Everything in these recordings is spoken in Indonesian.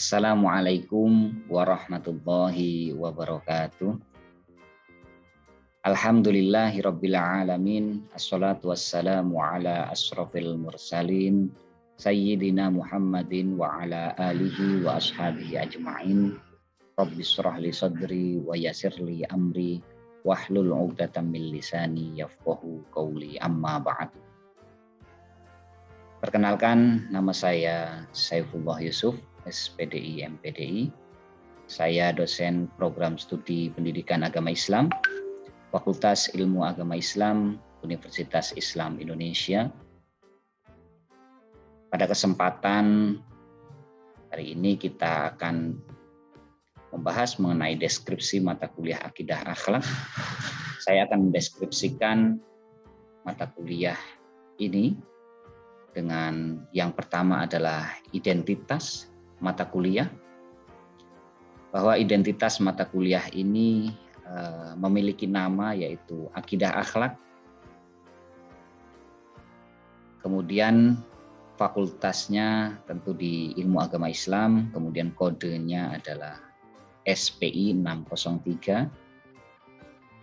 Assalamualaikum warahmatullahi wabarakatuh. Alhamdulillahirabbil alamin. Assalatu wassalamu ala asyrafil mursalin sayyidina Muhammadin wa ala alihi wa ashabihi ajma'in. Rabbis shrah li sadri wa yassir li amri wahlul 'uqdatam min lisani yafqahu qawli, amma ba'du. Perkenalkan, nama saya Saifullah Yusuf, SPDI MPDI. Saya dosen program studi Pendidikan Agama Islam, Fakultas Ilmu Agama Islam, Universitas Islam Indonesia. Pada kesempatan hari ini kita akan membahas mengenai deskripsi mata kuliah Akidah Akhlak. Saya akan mendeskripsikan mata kuliah ini dengan yang pertama adalah identitas mata kuliah, bahwa identitas mata kuliah ini memiliki nama yaitu Akidah Akhlak. Kemudian fakultasnya tentu di Ilmu Agama Islam, kemudian kodenya adalah SPI 603.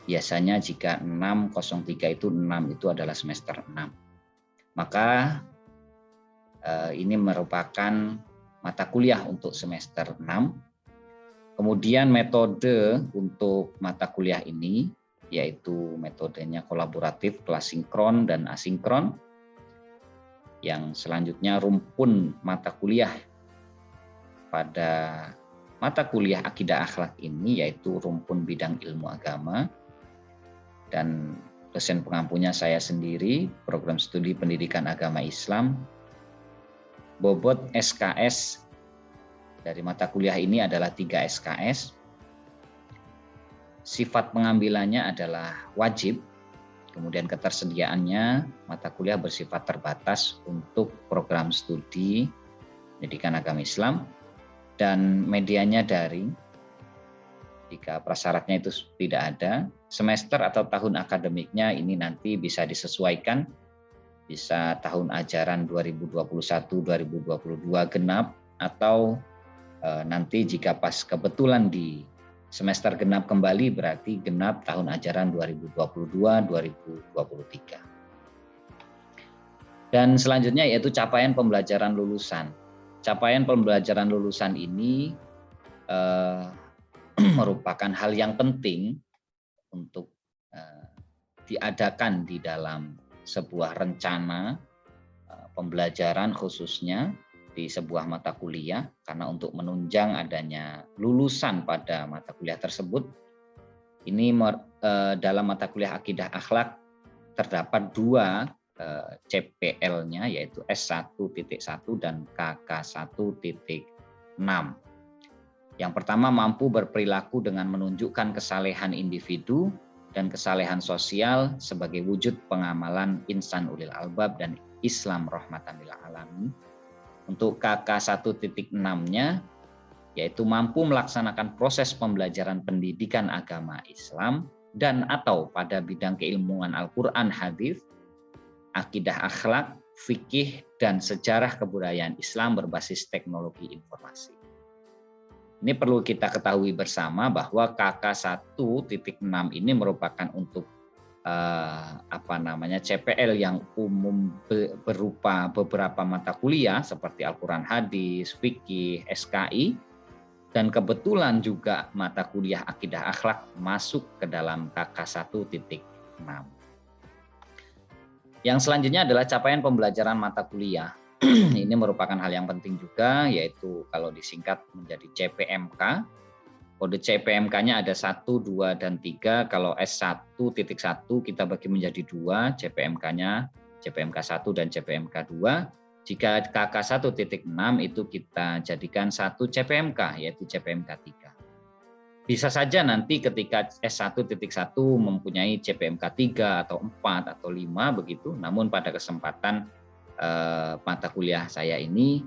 Biasanya jika 603 itu 6 itu adalah semester 6. Maka ini merupakan mata kuliah untuk semester 6. Kemudian metode untuk mata kuliah ini yaitu metodenya kolaboratif, kelas sinkron dan asinkron. Yang selanjutnya rumpun mata kuliah pada mata kuliah Akidah Akhlak ini yaitu rumpun bidang ilmu agama, dan dosen pengampunya saya sendiri, program studi Pendidikan Agama Islam. Bobot SKS dari mata kuliah ini adalah 3 SKS. Sifat pengambilannya adalah wajib, kemudian ketersediaannya mata kuliah bersifat terbatas untuk program studi Pendidikan Agama Islam, dan medianya daring. Jika prasyaratnya itu tidak ada, semester atau tahun akademiknya ini nanti bisa disesuaikan, bisa tahun ajaran 2021-2022 genap, atau nanti jika pas kebetulan di semester genap kembali berarti genap tahun ajaran 2022-2023. Dan selanjutnya yaitu capaian pembelajaran lulusan. Capaian pembelajaran lulusan ini merupakan hal yang penting untuk diadakan di dalam sebuah rencana pembelajaran, khususnya di sebuah mata kuliah, karena untuk menunjang adanya lulusan pada mata kuliah tersebut. Ini dalam mata kuliah Akidah Akhlak terdapat 2 CPL-nya yaitu S1.1 dan KK1.6. Yang pertama, mampu berperilaku dengan menunjukkan kesalehan individu dan kesalehan sosial sebagai wujud pengamalan insan ulil albab dan Islam rahmatan lil alamin. Untuk KK1.6-nya yaitu mampu melaksanakan proses pembelajaran pendidikan agama Islam dan atau pada bidang keilmuan Al-Qur'an, hadis, akidah akhlak, fikih dan sejarah kebudayaan Islam berbasis teknologi informasi. Ini perlu kita ketahui bersama bahwa KK1.6 ini merupakan untuk CPL yang umum berupa beberapa mata kuliah seperti Al-Qur'an, hadis, fikih, SKI, dan kebetulan juga mata kuliah Akidah Akhlak masuk ke dalam KK1.6. Yang selanjutnya adalah capaian pembelajaran mata kuliah. Ini merupakan hal yang penting juga, yaitu kalau disingkat menjadi CPMK. Kode CPMK-nya ada 1, 2, dan 3. Kalau S1.1 kita bagi menjadi 2, CPMK-nya CPMK 1 dan CPMK 2. Jika KK1.6 itu kita jadikan 1 CPMK, yaitu CPMK 3. Bisa saja nanti ketika S1.1 mempunyai CPMK 3 atau 4 atau 5 begitu, namun pada kesempatan mata kuliah saya ini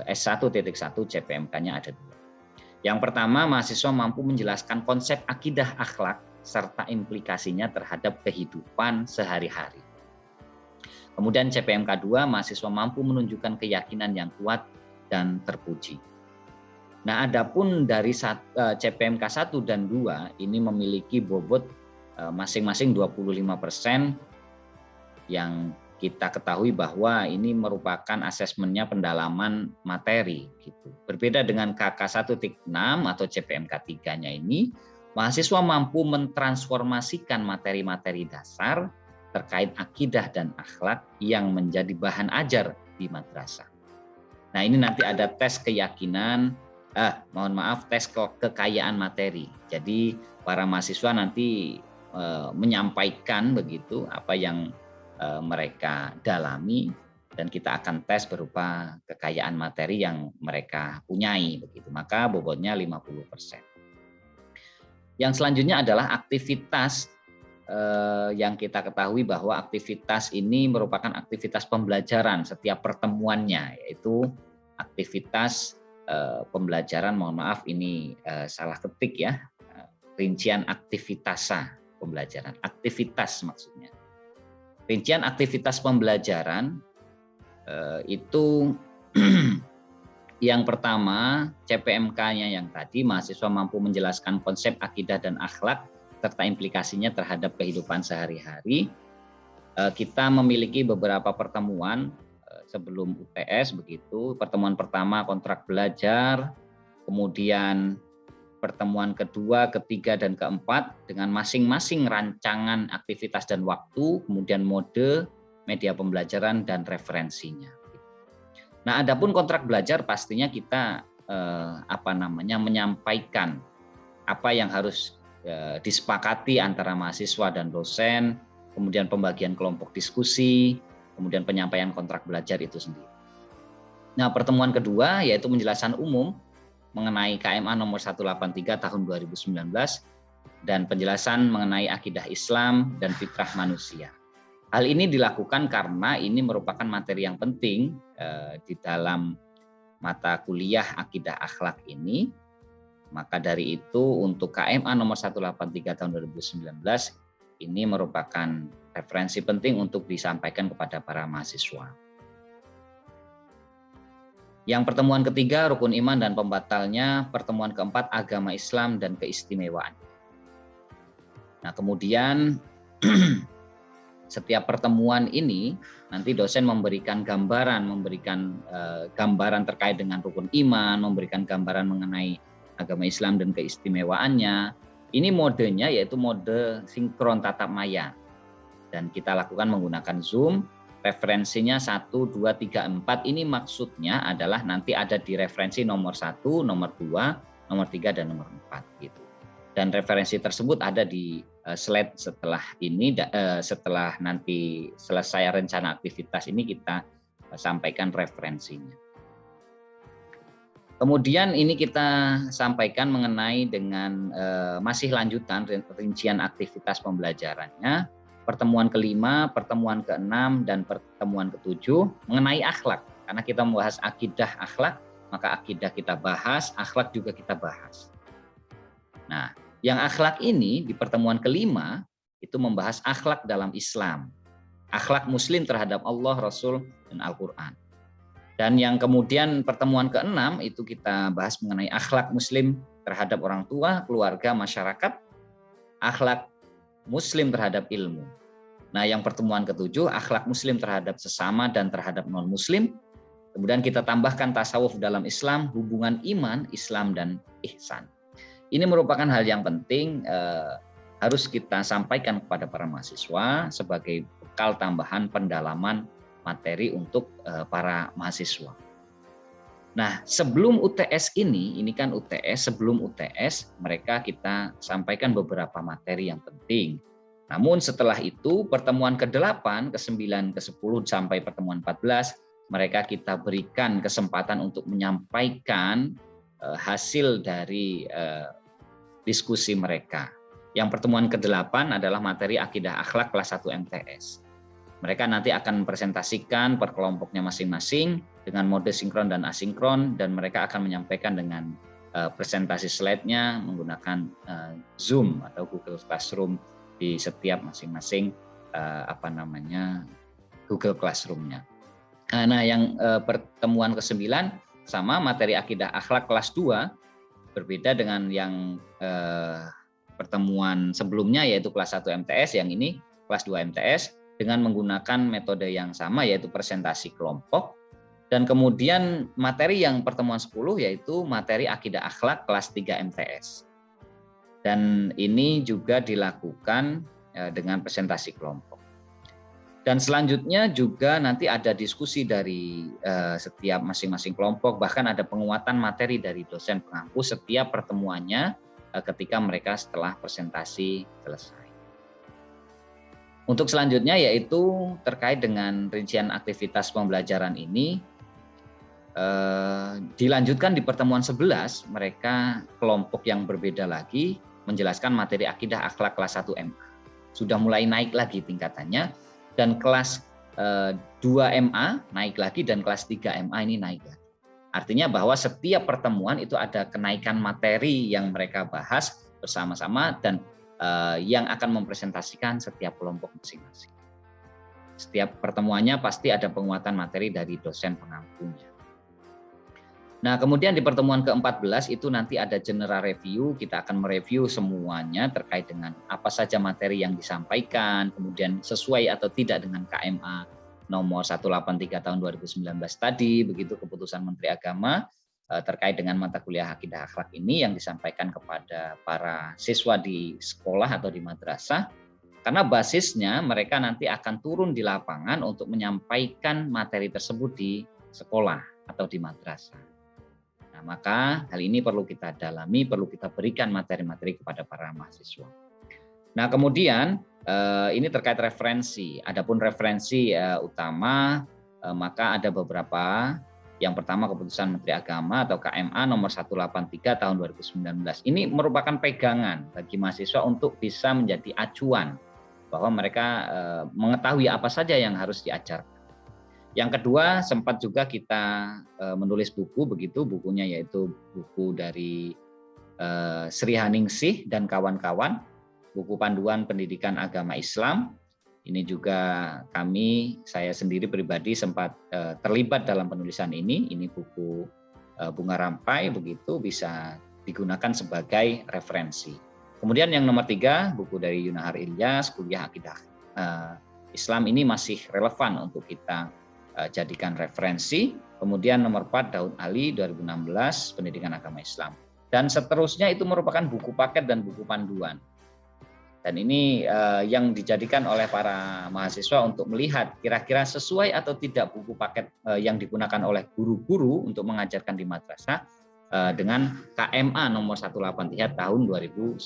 S1.1 CPMK-nya ada 2. Yang pertama, mahasiswa mampu menjelaskan konsep akidah akhlak serta implikasinya terhadap kehidupan sehari-hari. Kemudian CPMK 2, mahasiswa mampu menunjukkan keyakinan yang kuat dan terpuji. Nah, adapun dari CPMK 1 dan 2 ini memiliki bobot masing-masing 25%, yang kita ketahui bahwa ini merupakan asesmennya pendalaman materi gitu. Berbeda dengan KK 1.6 atau CPMK 3-nya ini, mahasiswa mampu mentransformasikan materi-materi dasar terkait akidah dan akhlak yang menjadi bahan ajar di madrasah. Nah, ini nanti ada tes keyakinan, tes kekayaan materi. Jadi para mahasiswa nanti menyampaikan begitu apa yang mereka dalami, dan kita akan tes berupa kekayaan materi yang mereka punyai begitu. Maka bobotnya 50%. Yang selanjutnya adalah aktivitas yang kita ketahui bahwa aktivitas ini merupakan aktivitas pembelajaran setiap pertemuannya, yaitu aktivitas pembelajaran, mohon maaf ini salah ketik ya, rincian aktivitasa pembelajaran, aktivitas maksudnya. Rincian aktivitas pembelajaran itu yang pertama, CPMK-nya yang tadi, mahasiswa mampu menjelaskan konsep akidah dan akhlak serta implikasinya terhadap kehidupan sehari-hari. Kita memiliki beberapa pertemuan sebelum UTS begitu. Pertemuan pertama kontrak belajar, kemudian pertemuan kedua, ketiga, dan keempat dengan masing-masing rancangan aktivitas dan waktu, kemudian mode, media pembelajaran, dan referensinya. Nah, adapun kontrak belajar pastinya kita menyampaikan apa yang harus disepakati antara mahasiswa dan dosen, kemudian pembagian kelompok diskusi, kemudian penyampaian kontrak belajar itu sendiri. Nah, pertemuan kedua yaitu penjelasan umum mengenai KMA nomor 183 tahun 2019 dan penjelasan mengenai akidah Islam dan fitrah manusia. Hal ini dilakukan karena ini merupakan materi yang penting di dalam mata kuliah akidah akhlak ini. Maka dari itu untuk KMA nomor 183 tahun 2019 ini merupakan referensi penting untuk disampaikan kepada para mahasiswa. Yang pertemuan ketiga, rukun iman dan pembatalnya. Pertemuan keempat, agama Islam dan keistimewaan. Nah, kemudian setiap pertemuan ini nanti dosen memberikan gambaran terkait dengan rukun iman, memberikan gambaran mengenai agama Islam dan keistimewaannya. Ini modenya yaitu mode sinkron tatap maya. Dan kita lakukan menggunakan Zoom. Referensinya 1, 2, 3, 4. Ini maksudnya adalah nanti ada di referensi nomor 1, nomor 2, nomor 3, dan nomor 4 gitu. Dan referensi tersebut ada di slide setelah ini, setelah nanti selesai rencana aktivitas ini kita sampaikan referensinya. Kemudian ini kita sampaikan mengenai dengan masih lanjutan rincian aktivitas pembelajarannya. Pertemuan kelima, pertemuan keenam, dan pertemuan ketujuh mengenai akhlak. Karena kita membahas akidah akhlak, maka akidah kita bahas, akhlak juga kita bahas. Nah, yang akhlak ini di pertemuan kelima itu membahas akhlak dalam Islam. Akhlak Muslim terhadap Allah, Rasul, dan Al-Quran. Dan yang kemudian pertemuan keenam itu kita bahas mengenai akhlak Muslim terhadap orang tua, keluarga, masyarakat, akhlak Muslim terhadap ilmu. Nah, yang pertemuan ketujuh, akhlak Muslim terhadap sesama dan terhadap non-Muslim. Kemudian kita tambahkan tasawuf dalam Islam, hubungan iman, Islam, dan ihsan. Ini merupakan hal yang penting harus kita sampaikan kepada para mahasiswa sebagai bekal tambahan pendalaman materi untuk para mahasiswa. Nah, sebelum UTS ini kan UTS, sebelum UTS mereka kita sampaikan beberapa materi yang penting. Namun setelah itu pertemuan ke-8, ke-9, ke-10 sampai pertemuan 14, mereka kita berikan kesempatan untuk menyampaikan hasil dari diskusi mereka. Yang pertemuan ke-8 adalah materi akidah akhlak kelas 1 MTS. Mereka nanti akan presentasikan per kelompoknya masing-masing dengan mode sinkron dan asinkron, dan mereka akan menyampaikan dengan presentasi slide-nya menggunakan Zoom atau Google Classroom di setiap masing-masing Google Classroom-nya. Nah, yang pertemuan ke-9 sama materi akidah akhlak kelas 2, berbeda dengan yang pertemuan sebelumnya yaitu kelas 1 MTS, yang ini kelas 2 MTS dengan menggunakan metode yang sama yaitu presentasi kelompok. Dan kemudian materi yang pertemuan 10 yaitu materi akidah akhlak kelas 3 MTS. Dan ini juga dilakukan dengan presentasi kelompok. Dan selanjutnya juga nanti ada diskusi dari setiap masing-masing kelompok, bahkan ada penguatan materi dari dosen pengampu setiap pertemuannya ketika mereka setelah presentasi selesai. Untuk selanjutnya yaitu terkait dengan rincian aktivitas pembelajaran ini, dilanjutkan di pertemuan 11, mereka kelompok yang berbeda lagi menjelaskan materi akidah akhlak kelas 1 MA. Sudah mulai naik lagi tingkatannya, dan kelas 2 MA naik lagi, dan kelas 3 MA ini naik lagi. Artinya bahwa setiap pertemuan itu ada kenaikan materi yang mereka bahas bersama-sama dan yang akan mempresentasikan setiap kelompok masing-masing. Setiap pertemuannya pasti ada penguatan materi dari dosen pengampunya. Nah, kemudian di pertemuan ke-14 itu nanti ada general review, kita akan mereview semuanya terkait dengan apa saja materi yang disampaikan, kemudian sesuai atau tidak dengan KMA nomor 183 tahun 2019 tadi, begitu keputusan Menteri Agama terkait dengan mata kuliah akidah akhlak ini yang disampaikan kepada para siswa di sekolah atau di madrasah, karena basisnya mereka nanti akan turun di lapangan untuk menyampaikan materi tersebut di sekolah atau di madrasah. Nah, maka hal ini perlu kita dalami, perlu kita berikan materi-materi kepada para mahasiswa. Nah, kemudian ini terkait referensi. Adapun referensi utama, maka ada beberapa. Yang pertama keputusan Menteri Agama atau KMA nomor 183 tahun 2019. Ini merupakan pegangan bagi mahasiswa untuk bisa menjadi acuan bahwa mereka mengetahui apa saja yang harus diajarkan. Yang kedua, sempat juga kita menulis buku, begitu bukunya yaitu buku dari Sri Haningsih dan kawan-kawan, buku panduan pendidikan agama Islam. Ini juga saya sendiri pribadi sempat terlibat dalam penulisan ini. Ini buku Bunga Rampai, begitu bisa digunakan sebagai referensi. Kemudian yang nomor 3, buku dari Yunahar Ilyas, Kuliah Akidah Islam, ini masih relevan untuk kita jadikan referensi. Kemudian nomor 4, Daud Ali 2016, Pendidikan Agama Islam. Dan seterusnya itu merupakan buku paket dan buku panduan. Dan ini yang dijadikan oleh para mahasiswa untuk melihat kira-kira sesuai atau tidak buku paket yang digunakan oleh guru-guru untuk mengajarkan di madrasah dengan KMA nomor 183 tahun 2019.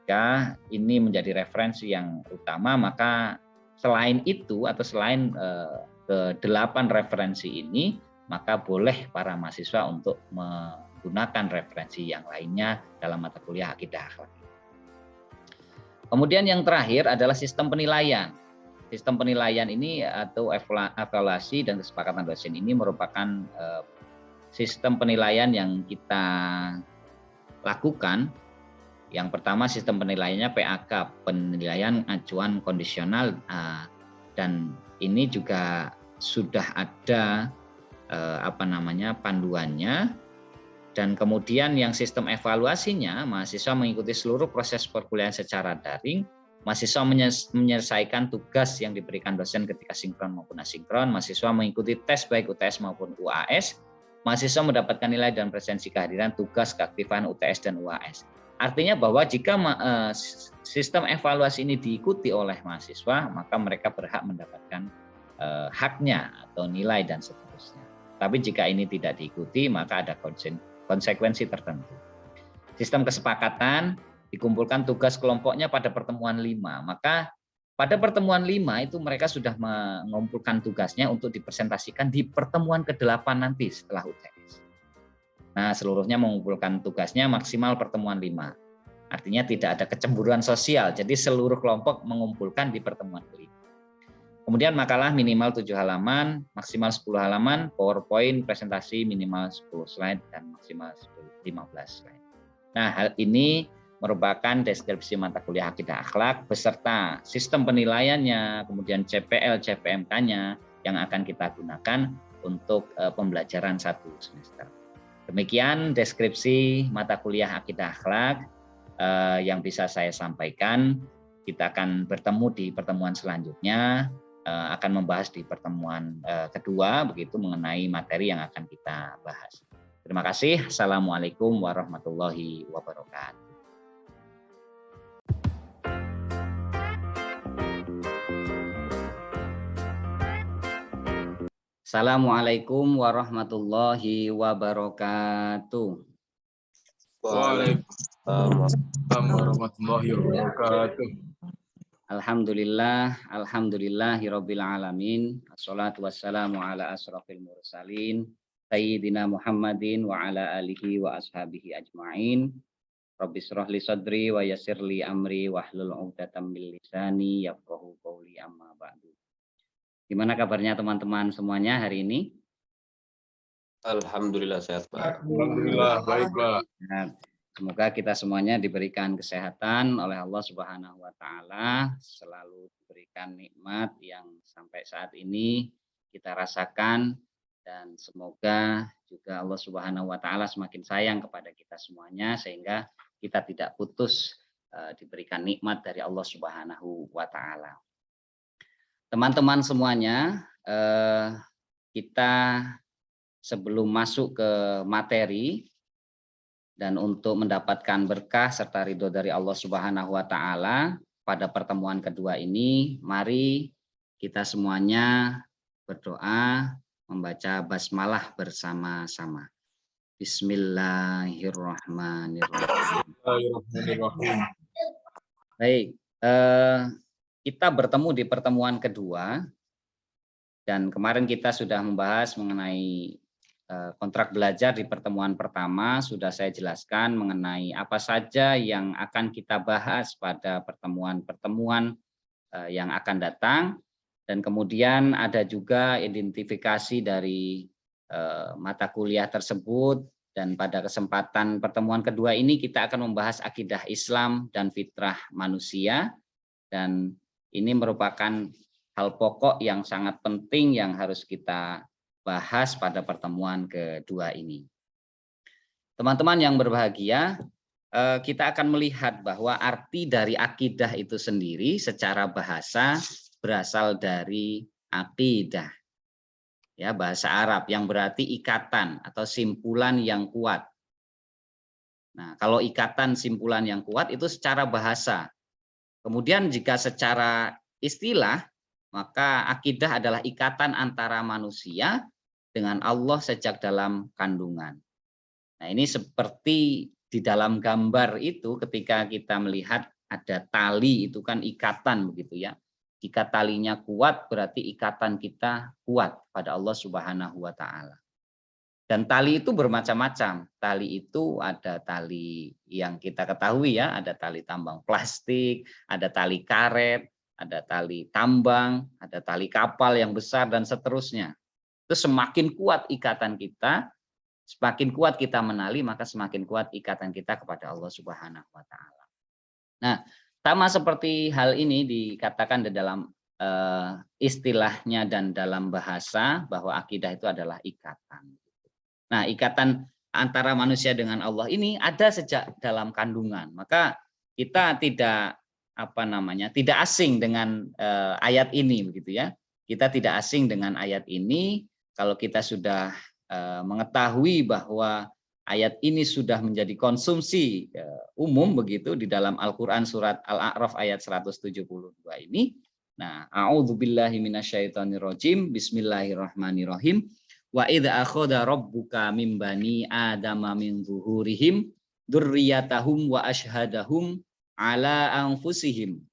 Jika ini menjadi referensi yang utama, maka selain itu atau selain ke-8 referensi ini, maka boleh para mahasiswa untuk menggunakan referensi yang lainnya dalam mata kuliah akidah akhlak. Kemudian yang terakhir adalah sistem penilaian. Sistem penilaian ini atau evaluasi dan kesepakatan dosen ini merupakan sistem penilaian yang kita lakukan. Yang pertama sistem penilaiannya PAK, penilaian acuan kondisional, dan ini juga sudah ada panduannya. Dan kemudian yang sistem evaluasinya, mahasiswa mengikuti seluruh proses perkuliahan secara daring, mahasiswa menyelesaikan tugas yang diberikan dosen ketika sinkron maupun asinkron, mahasiswa mengikuti tes baik UTS maupun UAS, mahasiswa mendapatkan nilai dan presensi kehadiran tugas keaktifan UTS dan UAS. Artinya bahwa jika sistem evaluasi ini diikuti oleh mahasiswa, maka mereka berhak mendapatkan haknya atau nilai dan seterusnya. Tapi jika ini tidak diikuti, maka ada konsekuensi tertentu. Sistem kesepakatan, dikumpulkan tugas kelompoknya pada pertemuan 5. Maka pada pertemuan 5 itu mereka sudah mengumpulkan tugasnya untuk dipresentasikan di pertemuan ke-8 nanti setelah UTS. Nah, seluruhnya mengumpulkan tugasnya maksimal pertemuan 5. Artinya tidak ada kecemburuan sosial, jadi seluruh kelompok mengumpulkan di pertemuan ke-5. Kemudian makalah minimal 7 halaman, maksimal 10 halaman, PowerPoint presentasi minimal 10 slide dan maksimal 15 slide. Nah, hal ini merupakan deskripsi mata kuliah akidah akhlak beserta sistem penilaiannya, kemudian CPL, CPMK-nya yang akan kita gunakan untuk pembelajaran 1 semester. Demikian deskripsi mata kuliah Akidah Akhlak yang bisa saya sampaikan. Kita akan bertemu di pertemuan selanjutnya, akan membahas di pertemuan kedua begitu mengenai materi yang akan kita bahas. Terima kasih. Assalamualaikum warahmatullahi wabarakatuh. Assalamualaikum warahmatullahi wabarakatuh. Waalaikumsalam warahmatullahi wabarakatuh. Alhamdulillahirabbil alamin. Wassalatu wassalamu ala asrofil mursalin sayyidina Muhammadin wa ala alihi wa ashabihi ajmain. Rabbi shrah li sadri wa yassir li amri wahlul 'uqdatam min lisani yafqahu qawli amma ba'du. Gimana kabarnya teman-teman semuanya hari ini? Alhamdulillah sehat, Pak. Alhamdulillah baik, Pak. Semoga kita semuanya diberikan kesehatan oleh Allah Subhanahu wa taala, selalu diberikan nikmat yang sampai saat ini kita rasakan, dan semoga juga Allah Subhanahu wa taala semakin sayang kepada kita semuanya sehingga kita tidak putus diberikan nikmat dari Allah Subhanahu wa taala. Teman-teman semuanya, kita sebelum masuk ke materi dan untuk mendapatkan berkah serta ridho dari Allah Subhanahu wa taala pada pertemuan kedua ini, mari kita semuanya berdoa membaca basmalah bersama-sama. Bismillahirrahmanirrahim. Baik, kita bertemu di pertemuan kedua, dan kemarin kita sudah membahas mengenai kontrak belajar. Di pertemuan pertama sudah saya jelaskan mengenai apa saja yang akan kita bahas pada pertemuan-pertemuan yang akan datang, dan kemudian ada juga identifikasi dari mata kuliah tersebut, dan pada kesempatan pertemuan kedua ini kita akan membahas akidah Islam dan fitrah manusia, dan ini merupakan hal pokok yang sangat penting yang harus kita bahas pada pertemuan kedua ini. Teman-teman yang berbahagia, kita akan melihat bahwa arti dari akidah itu sendiri secara bahasa berasal dari aqidah. Ya, bahasa Arab yang berarti ikatan atau simpulan yang kuat. Nah, kalau ikatan simpulan yang kuat itu secara bahasa. Kemudian jika secara istilah, maka akidah adalah ikatan antara manusia dengan Allah sejak dalam kandungan. Nah, ini seperti di dalam gambar itu ketika kita melihat ada tali, itu kan ikatan begitu ya. Jika talinya kuat berarti ikatan kita kuat pada Allah Subhanahu wa taala. Dan tali itu bermacam-macam. Tali itu ada tali yang kita ketahui ya, ada tali tambang plastik, ada tali karet, ada tali tambang, ada tali kapal yang besar, dan seterusnya. Itu semakin kuat ikatan kita, semakin kuat kita menali, maka semakin kuat ikatan kita kepada Allah Subhanahu wa taala. Nah, sama seperti hal ini dikatakan di dalam istilahnya dan dalam bahasa bahwa akidah itu adalah ikatan. Nah, ikatan antara manusia dengan Allah ini ada sejak dalam kandungan. Maka kita tidak tidak asing dengan ayat ini begitu ya. Kita tidak asing dengan ayat ini kalau kita sudah mengetahui bahwa ayat ini sudah menjadi konsumsi umum begitu di dalam Al-Qur'an surat Al-A'raf ayat 172 ini. Nah, a'udzubillahi minasyaitonirrajim. Bismillahirrahmanirrahim. Wa idza akhadha rabbuka min bani adama min zuhurihim dzurriyyatahum wa asyhadahum ala anfusihim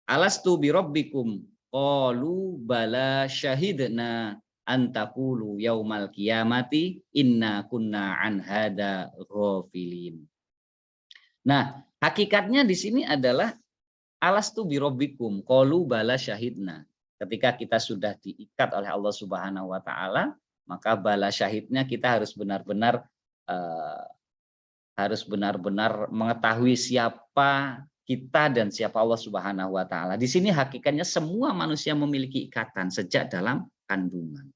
alastu birabbikum qalu bala syahidna an taqulu yaumal qiyamati inna kunna an hada ghafilin. Nah, hakikatnya di sini adalah alastu birabbikum qalu bala syahidna. Ketika kita sudah diikat oleh Allah Subhanahu wa taala, maka bala syahidnya kita harus benar-benar mengetahui siapa kita dan siapa Allah Subhanahu wa taala. Di sini hakikatnya semua manusia memiliki ikatan sejak dalam kandungan.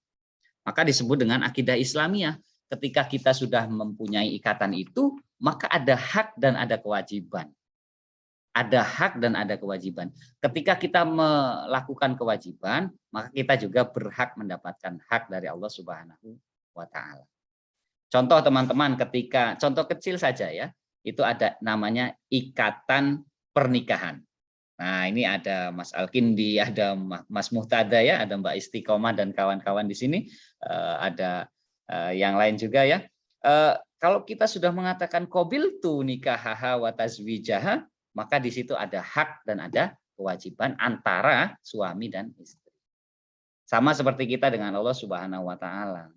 Maka disebut dengan akidah Islamiyah. Ketika kita sudah mempunyai ikatan itu, maka ada hak dan ada kewajiban. Ada hak dan ada kewajiban. Ketika kita melakukan kewajiban, maka kita juga berhak mendapatkan hak dari Allah Subhanahu wa taala. Contoh teman-teman, contoh kecil saja ya, itu ada namanya ikatan pernikahan. Nah, ini ada Mas Alkindi, ada Mas Muhtada ya, ada Mbak Istiqomah dan kawan-kawan di sini, ada yang lain juga ya. Kalau kita sudah mengatakan qabiltu nikahaha wa tazwijaha, maka di situ ada hak dan ada kewajiban antara suami dan istri. Sama seperti kita dengan Allah Subhanahu wa taala.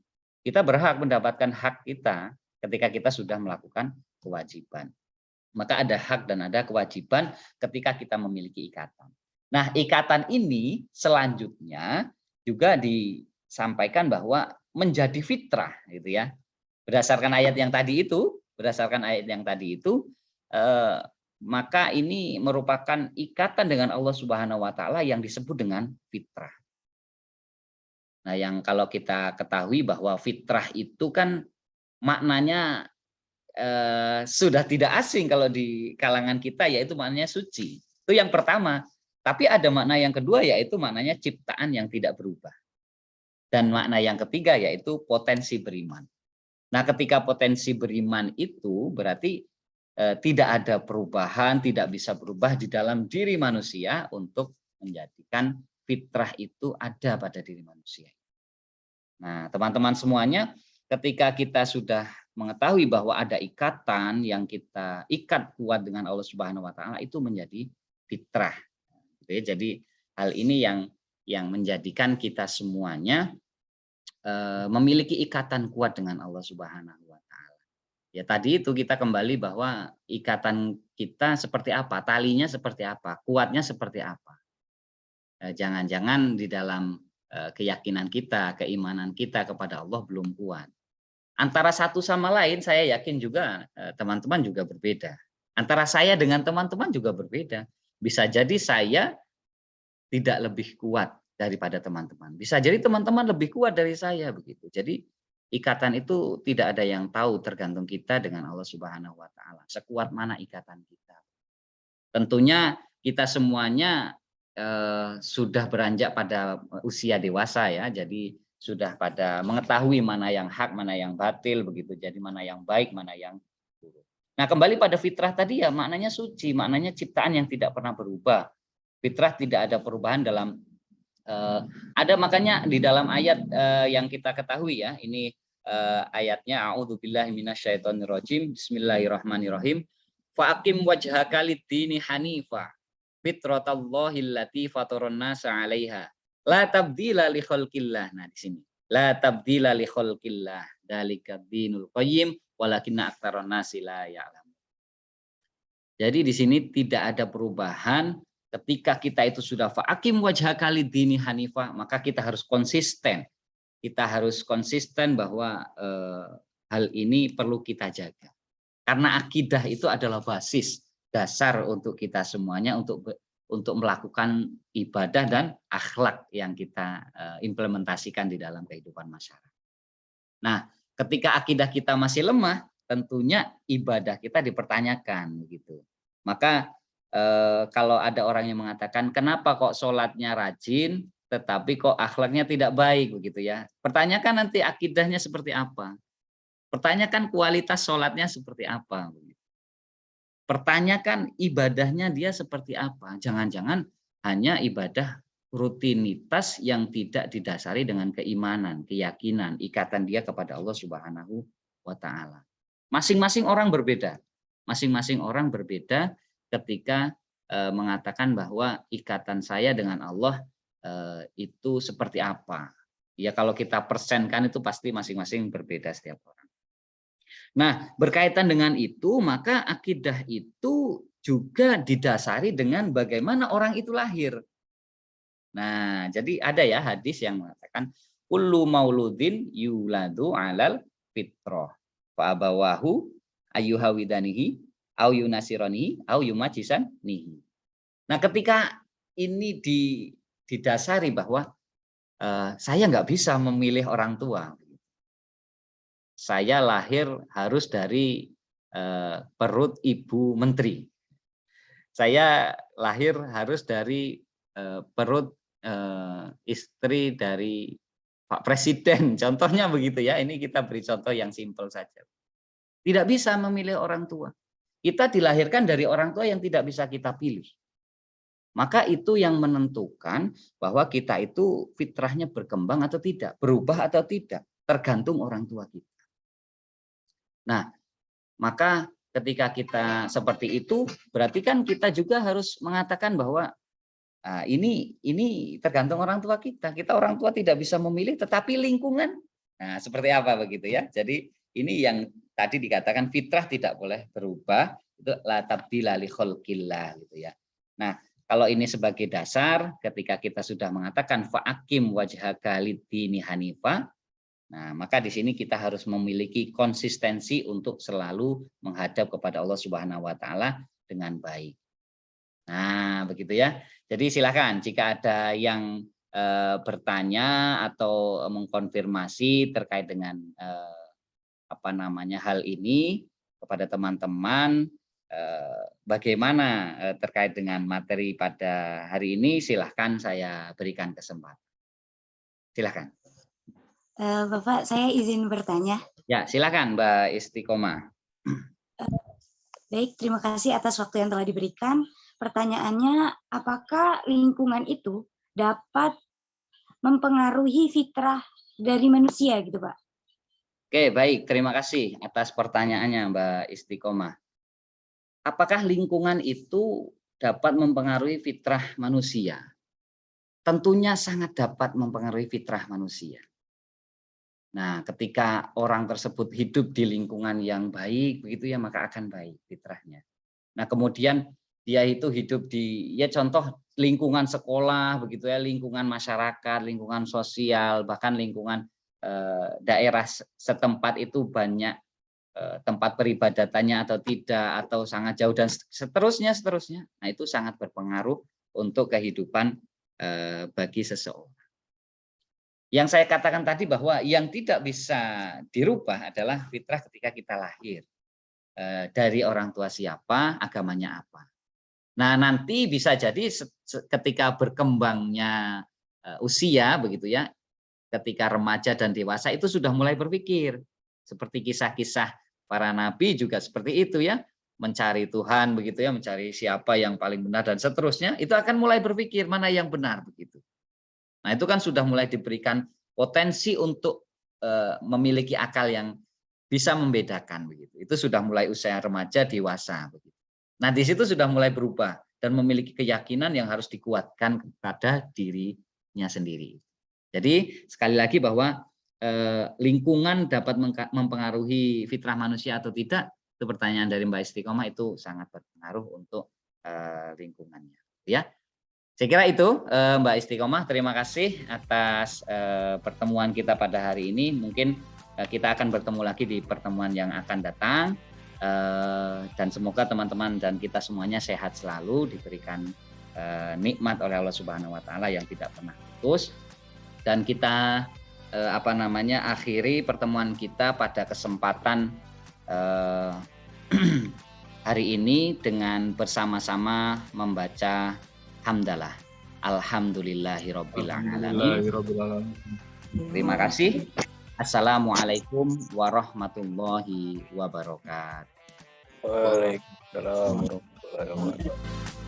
Kita berhak mendapatkan hak kita ketika kita sudah melakukan kewajiban. Maka ada hak dan ada kewajiban ketika kita memiliki ikatan. Nah, ikatan ini selanjutnya juga disampaikan bahwa menjadi fitrah gitu ya. Berdasarkan ayat yang tadi itu, maka ini merupakan ikatan dengan Allah Subhanahu wa taala yang disebut dengan fitrah. Nah, yang kalau kita ketahui bahwa fitrah itu kan maknanya sudah tidak asing kalau di kalangan kita, yaitu maknanya suci. Itu yang pertama. Tapi ada makna yang kedua, yaitu maknanya ciptaan yang tidak berubah. Dan makna yang ketiga yaitu potensi beriman. Nah, ketika potensi beriman itu berarti tidak ada perubahan, tidak bisa berubah di dalam diri manusia untuk menjadikan fitrah itu ada pada diri manusia. Nah, teman-teman semuanya, ketika kita sudah mengetahui bahwa ada ikatan yang kita ikat kuat dengan Allah Subhanahu wa taala, itu menjadi fitrah. Jadi hal ini yang menjadikan kita semuanya memiliki ikatan kuat dengan Allah Subhanahu wa taala. Ya tadi itu kita kembali bahwa ikatan kita seperti apa, talinya seperti apa, kuatnya seperti apa. Jangan-jangan di dalam keyakinan kita, keimanan kita kepada Allah belum kuat. Antara satu sama lain saya yakin juga teman-teman juga berbeda. Antara saya dengan teman-teman juga berbeda. Bisa jadi saya tidak lebih kuat daripada teman-teman. Bisa jadi teman-teman lebih kuat dari saya begitu. Jadi ikatan itu tidak ada yang tahu, tergantung kita dengan Allah Subhanahu wa taala. Sekuat mana ikatan kita. Tentunya kita semuanya sudah beranjak pada usia dewasa ya. Jadi sudah pada mengetahui mana yang hak, mana yang batil begitu. Jadi mana yang baik, mana yang buruk. Nah, kembali pada fitrah tadi ya, maknanya suci, maknanya ciptaan yang tidak pernah berubah. Fitrah tidak ada perubahan dalam ada, makanya di dalam ayat yang kita ketahui ya, ini ayatnya a'udzubillahi minasyaitonirrajim, bismillahirrahmanirrahim. Fa'aqim wajhaka lid-dini hanifa fitratallahi allati fataran nasa 'alaiha la tabdila li khalqillah. Nah, di sini la tabdila li khalqillah dzalika dinul qayyim walakinna aktsarun nasi la ya'lamun. Jadi di sini tidak ada perubahan. Ketika kita itu sudah fa'aqim wajhaka lid-dini hanifah, maka kita harus konsisten. Kita harus konsisten bahwa hal ini perlu kita jaga. Karena akidah itu adalah basis dasar untuk kita semuanya untuk melakukan ibadah dan akhlak yang kita implementasikan di dalam kehidupan masyarakat. Nah, ketika akidah kita masih lemah, tentunya ibadah kita dipertanyakan gitu. Maka kalau ada orang yang mengatakan kenapa kok sholatnya rajin tetapi kok akhlaknya tidak baik begitu ya. Pertanyakan nanti akidahnya seperti apa. Pertanyakan kualitas sholatnya seperti apa. Pertanyakan ibadahnya dia seperti apa. Jangan-jangan hanya ibadah rutinitas yang tidak didasari dengan keimanan, keyakinan, ikatan dia kepada Allah Subhanahu wa taala. Masing-masing orang berbeda. Masing-masing orang berbeda ketika mengatakan bahwa ikatan saya dengan Allah itu seperti apa. Ya kalau kita persenkan itu pasti masing-masing berbeda setiap orang. Nah, berkaitan dengan itu, maka akidah itu juga didasari dengan bagaimana orang itu lahir. Nah, jadi ada ya hadis yang mengatakan kullu mauludin yuladu 'alal fitrah fa abawahu ayyuhawidanihi au yunasiranihi au yumajisanihi. Nah, ketika ini didasari bahwa saya nggak bisa memilih orang tua. Saya lahir harus dari perut ibu menteri. Saya lahir harus dari perut istri dari Pak Presiden. Contohnya begitu ya. Ini kita beri contoh yang simpel saja. Tidak bisa memilih orang tua. Kita dilahirkan dari orang tua yang tidak bisa kita pilih. Maka itu yang menentukan bahwa kita itu fitrahnya berkembang atau tidak, berubah atau tidak, tergantung orang tua kita. Nah, maka ketika kita seperti itu, berarti kan kita juga harus mengatakan bahwa ini tergantung orang tua kita. Kita orang tua tidak bisa memilih, tetapi lingkungan, nah seperti apa begitu ya. Jadi ini yang tadi dikatakan fitrah tidak boleh berubah, itu la tabdila li khalqillah gitu ya. Nah, kalau ini sebagai dasar, ketika kita sudah mengatakan fa'akim wajhaka lid-dini hanifa, nah maka di sini kita harus memiliki konsistensi untuk selalu menghadap kepada Allah Subhanahu wa taala dengan baik. Nah, begitu ya. Jadi silakan jika ada yang bertanya atau mengkonfirmasi terkait dengan hal ini kepada teman-teman, bagaimana terkait dengan materi pada hari ini, silahkan saya berikan kesempatan. Silahkan. Bapak, saya izin bertanya. Ya, silakan Mbak Istiqomah. Baik, terima kasih atas waktu yang telah diberikan. Pertanyaannya, apakah lingkungan itu dapat mempengaruhi fitrah dari manusia gitu, Pak? Oke, baik. Terima kasih atas pertanyaannya Mbak Istiqomah. Apakah lingkungan itu dapat mempengaruhi fitrah manusia? Tentunya sangat dapat mempengaruhi fitrah manusia. Nah, ketika orang tersebut hidup di lingkungan yang baik, begitu ya, maka akan baik fitrahnya. Nah, kemudian dia itu hidup di, ya contoh lingkungan sekolah, begitu ya, lingkungan masyarakat, lingkungan sosial, bahkan lingkungan daerah setempat itu banyak tempat peribadatannya atau tidak, atau sangat jauh dan seterusnya. Nah, itu sangat berpengaruh untuk kehidupan bagi seseorang. Yang saya katakan tadi bahwa yang tidak bisa dirubah adalah fitrah ketika kita lahir. Dari orang tua siapa, agamanya apa. Nah, nanti bisa jadi ketika berkembangnya usia, begitu ya, ketika remaja dan dewasa itu sudah mulai berpikir. Seperti kisah-kisah para nabi juga seperti itu ya, mencari Tuhan, begitu ya, mencari siapa yang paling benar dan seterusnya, itu akan mulai berpikir mana yang benar begitu. Nah, itu kan sudah mulai diberikan potensi untuk memiliki akal yang bisa membedakan begitu. Itu sudah mulai usia remaja, dewasa begitu. Nah, di situ sudah mulai berubah dan memiliki keyakinan yang harus dikuatkan kepada dirinya sendiri. Jadi sekali lagi bahwa lingkungan dapat mempengaruhi fitrah manusia atau tidak, itu pertanyaan dari Mbak Istiqomah, itu sangat berpengaruh untuk lingkungannya. Ya, saya kira itu Mbak Istiqomah. Terima kasih atas pertemuan kita pada hari ini. Mungkin kita akan bertemu lagi di pertemuan yang akan datang. Dan semoga teman-teman dan kita semuanya sehat selalu, diberikan nikmat oleh Allah Subhanahu wa taala yang tidak pernah putus. Dan kita akhiri pertemuan kita pada kesempatan hari ini dengan bersama-sama membaca hamdalah. Alhamdulillahirabbil alamin. Terima kasih. Assalamualaikum warahmatullahi wabarakatuh. Waalaikumsalam warahmatullahi wabarakatuh.